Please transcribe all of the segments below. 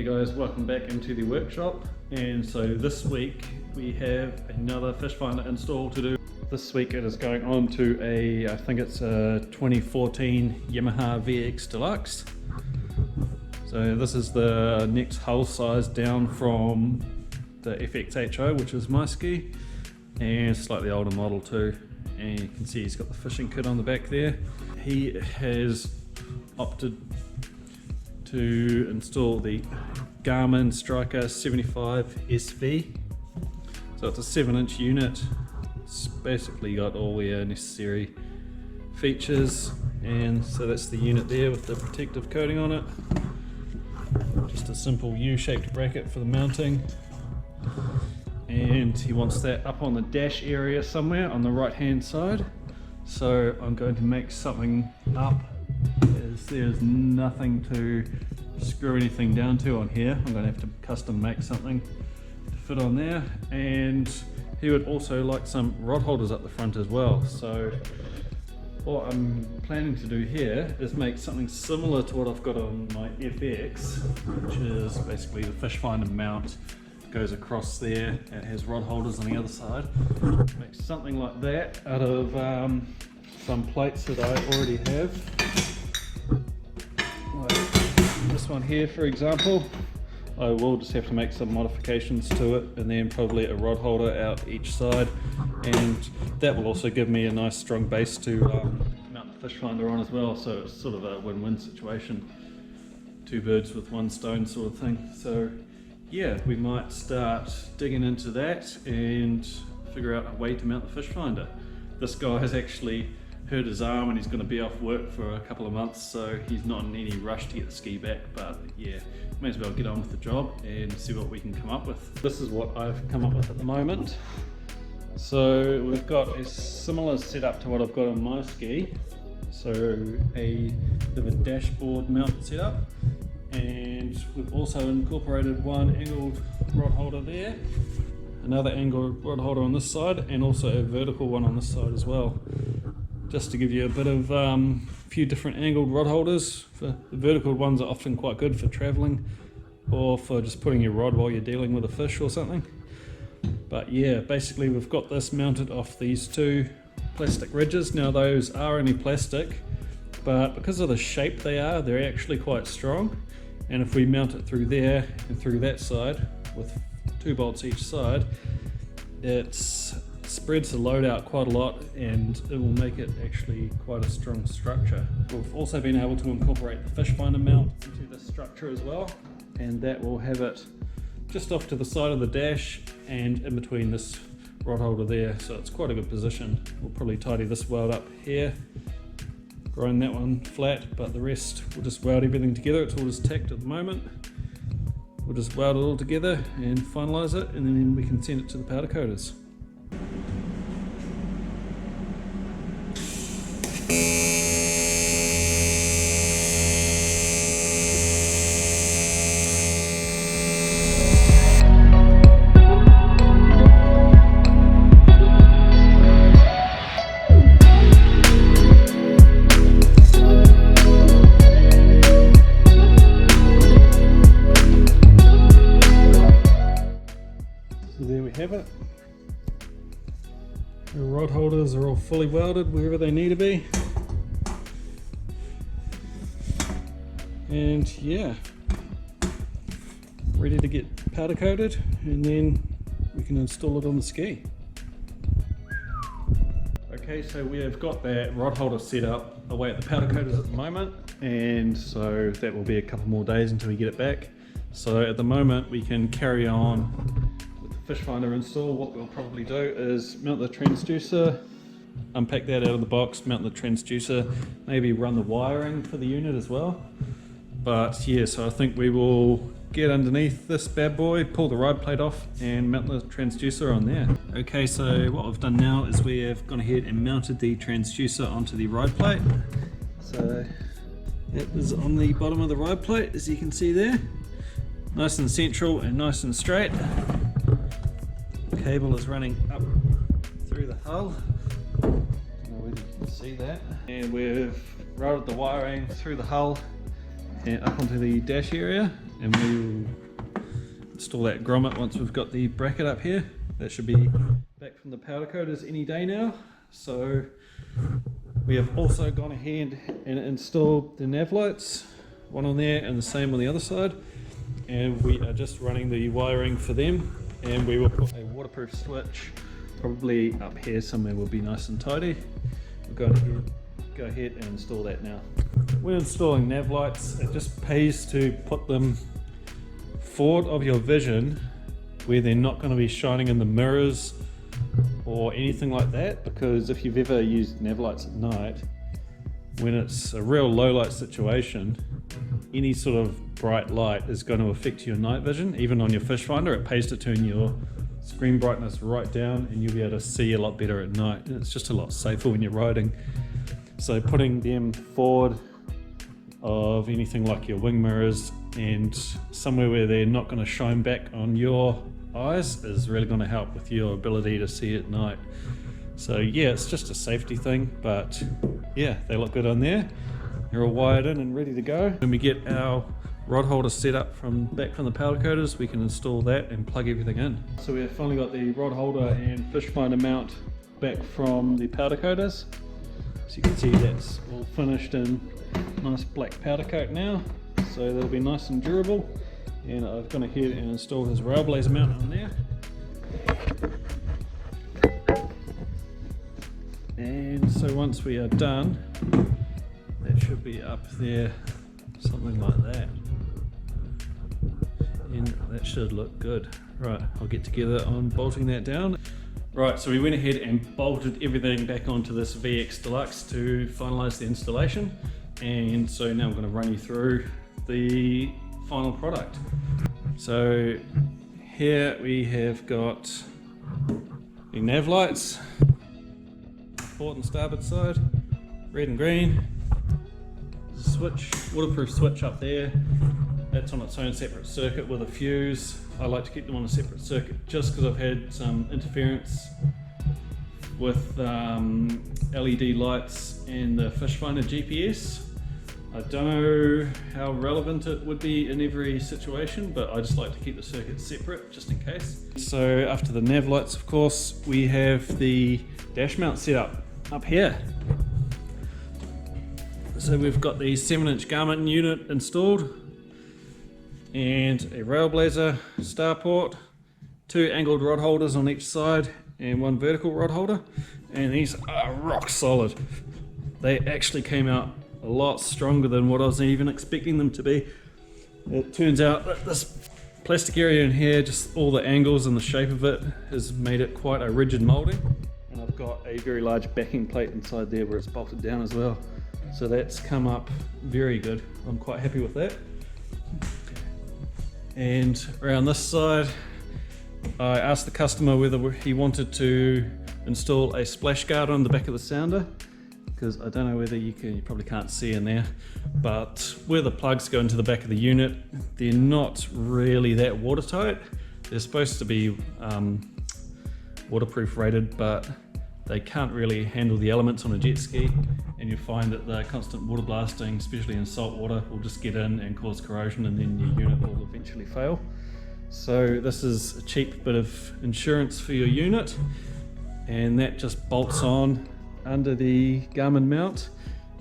Hey guys, welcome back into the workshop. And so this week we have another fish finder install to do. This week it is going on to I think it's a 2014 Yamaha VX Deluxe. So this is the next hull size down from the FXHO, which is my ski, and slightly older model too. And you can see he's got the fishing kit on the back there. He has opted to install the Garmin Striker 75 SV. So it's a 7-inch unit. It's basically got all the necessary features, and so that's the unit there with the protective coating on it. Just a simple U-shaped bracket for the mounting, and he wants that up on the dash area somewhere on the right hand side. So I'm going to make something up, as there's nothing to screw anything down to on here. I'm going to have to custom make something to fit on there, and he would also like some rod holders up the front as well. So what I'm planning to do here is make something similar to what I've got on my FX, which is basically the fish finder mount. Goes across there, it has rod holders on the other side. Make something like that out of some plates that I already have. Like this one here, for example. I will just have to make some modifications to it, and then probably a rod holder out each side, and that will also give me a nice strong base to mount the fish finder on as well. So it's sort of a win-win situation, two birds with one stone sort of thing. So yeah, we might start digging into that and figure out a way to mount the fish finder. This guy has actually hurt his arm and he's going to be off work for a couple of months, so he's not in any rush to get the ski back, but yeah, may as well get on with the job and see what we can come up with. This is what I've come up with at the moment. So we've got a similar setup to what I've got on my ski. So a bit of a dashboard mount setup, and we've also incorporated one angled rod holder there, another angled rod holder on this side, and also a vertical one on this side as well, just to give you a bit of few different angled rod holders. For the vertical ones are often quite good for traveling or for just putting your rod while you're dealing with a fish or something. But yeah, basically we've got this mounted off these two plastic ridges. Now those are only plastic, but because of the shape they're actually quite strong. And if we mount it through there and through that side with 2 bolts each side, it spreads the load out quite a lot, and it will make it actually quite a strong structure. We've also been able to incorporate the fish finder mount into this structure as well, and that will have it just off to the side of the dash and in between this rod holder there, so it's quite a good position. We'll probably tidy this weld up here, grind that one flat, but the rest we'll just weld everything together. It's all just tacked at the moment. We'll just weld it all together and finalize it, and then we can send it to the powder coaters. So there we have it. The rod holders are all fully welded wherever they need to be. And yeah, ready to get powder coated, and then we can install it on the ski. Okay, so we have got that rod holder set up away at the powder coaters at the moment, and so that will be a couple more days until we get it back. So at the moment we can carry on fish finder install. What we'll probably do is mount the transducer, unpack that out of the box, mount the transducer, maybe run the wiring for the unit as well. But yeah, so I think we will get underneath this bad boy, pull the ride plate off and mount the transducer on there. Okay, so what we've done now is we have gone ahead and mounted the transducer onto the ride plate. So that is on the bottom of the ride plate, as you can see there. Nice and central and nice and straight. Cable is running up through the hull. I don't know whether you can see that. And we've routed the wiring through the hull and up onto the dash area, and we will install that grommet once we've got the bracket up here. That should be back from the powder coaters any day now. So we have also gone ahead and installed the nav lights, one on there and the same on the other side, and we are just running the wiring for them, and we will put a waterproof switch probably up here somewhere, will be nice and tidy. We're going to go ahead and install that now. When installing nav lights, it just pays to put them forward of your vision where they're not going to be shining in the mirrors or anything like that, because if you've ever used nav lights at night, when it's a real low light situation, any sort of bright light is going to affect your night vision. Even on your fish finder, it pays to turn your screen brightness right down and you'll be able to see a lot better at night, and it's just a lot safer when you're riding. So putting them forward of anything like your wing mirrors and somewhere where they're not going to shine back on your eyes is really going to help with your ability to see at night. So yeah, it's just a safety thing, but yeah, they look good on there. They're all wired in and ready to go. When we get our rod holder set up back from the powder coaters, we can install that and plug everything in. So we've finally got the rod holder and fish finder mount back from the powder coaters. So you can see that's all finished in nice black powder coat now, so that'll be nice and durable. And I've gone ahead and installed his rail blazer mount on there. And so once we are done, that should be up there, something like that. And that should look good. Right, I'll get together on bolting that down. Right, so we went ahead and bolted everything back onto this VX Deluxe to finalize the installation. And so now I'm going to run you through the final product. So here we have got the nav lights, port and starboard side, red and green. There's a switch, waterproof switch up there. That's on its own separate circuit with a fuse. I like to keep them on a separate circuit just because I've had some interference with LED lights and the fish finder GPS. I don't know how relevant it would be in every situation, but I just like to keep the circuits separate just in case. So after the nav lights, of course, we have the dash mount set up here. So we've got the 7-inch Garmin unit installed and a Railblazer starport, 2 angled rod holders on each side and 1 vertical rod holder, and these are rock solid. They actually came out a lot stronger than what I was even expecting them to be. It turns out that this plastic area in here, just all the angles and the shape of it has made it quite a rigid moulding, and I've got a very large backing plate inside there where it's bolted down as well, so that's come up very good. I'm quite happy with that. And around this side, I asked the customer whether he wanted to install a splash guard on the back of the sounder, because I don't know whether you probably can't see in there, but where the plugs go into the back of the unit, they're not really that watertight. They're supposed to be waterproof rated, but they can't really handle the elements on a jet ski, and you find that the constant water blasting, especially in salt water, will just get in and cause corrosion, and then your unit will eventually fail. So this is a cheap bit of insurance for your unit, and that just bolts on under the Garmin mount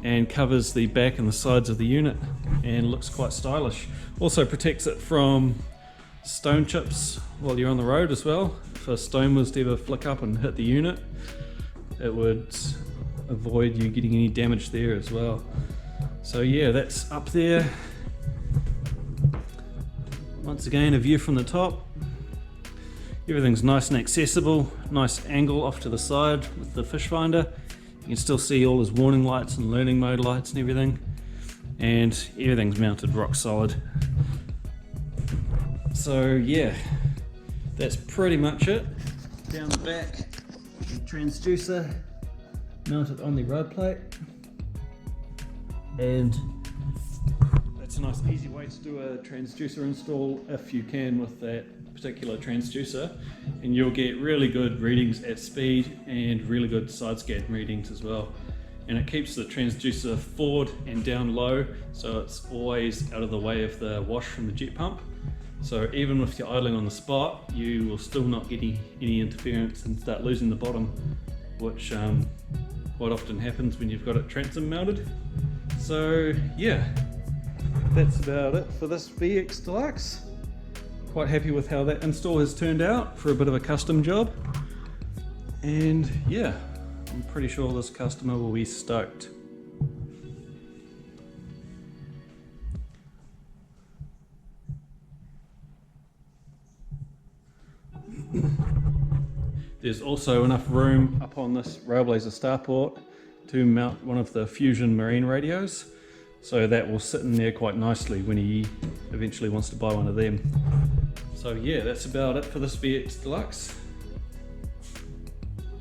and covers the back and the sides of the unit and looks quite stylish. Also protects it from stone chips while you're on the road as well. If a stone was to ever flick up and hit the unit, it would avoid you getting any damage there as well. So yeah, that's up there. Once again, a view from the top. Everything's nice and accessible, nice angle off to the side with the fish finder. You can still see all his warning lights and learning mode lights and everything. And everything's mounted rock solid. So yeah, that's pretty much it. Down the back, the transducer mounted on the road plate. And that's a nice easy way to do a transducer install if you can with that particular transducer, and you'll get really good readings at speed and really good side scan readings as well. and it keeps the transducer forward and down low, so it's always out of the way of the wash from the jet pump. So even if you're idling on the spot, you will still not get any interference and start losing the bottom, which quite often happens when you've got it transom mounted. So yeah, that's about it for this VX Deluxe. Quite happy with how that install has turned out for a bit of a custom job. And yeah, I'm pretty sure this customer will be stoked. There's also enough room up on this Railblazer starport to mount one of the Fusion Marine radios, so that will sit in there quite nicely when he eventually wants to buy one of them. So yeah, that's about it for this VX Deluxe.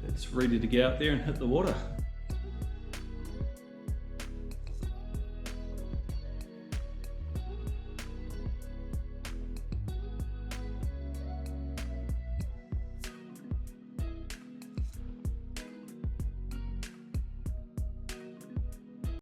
It's ready to get out there and hit the water.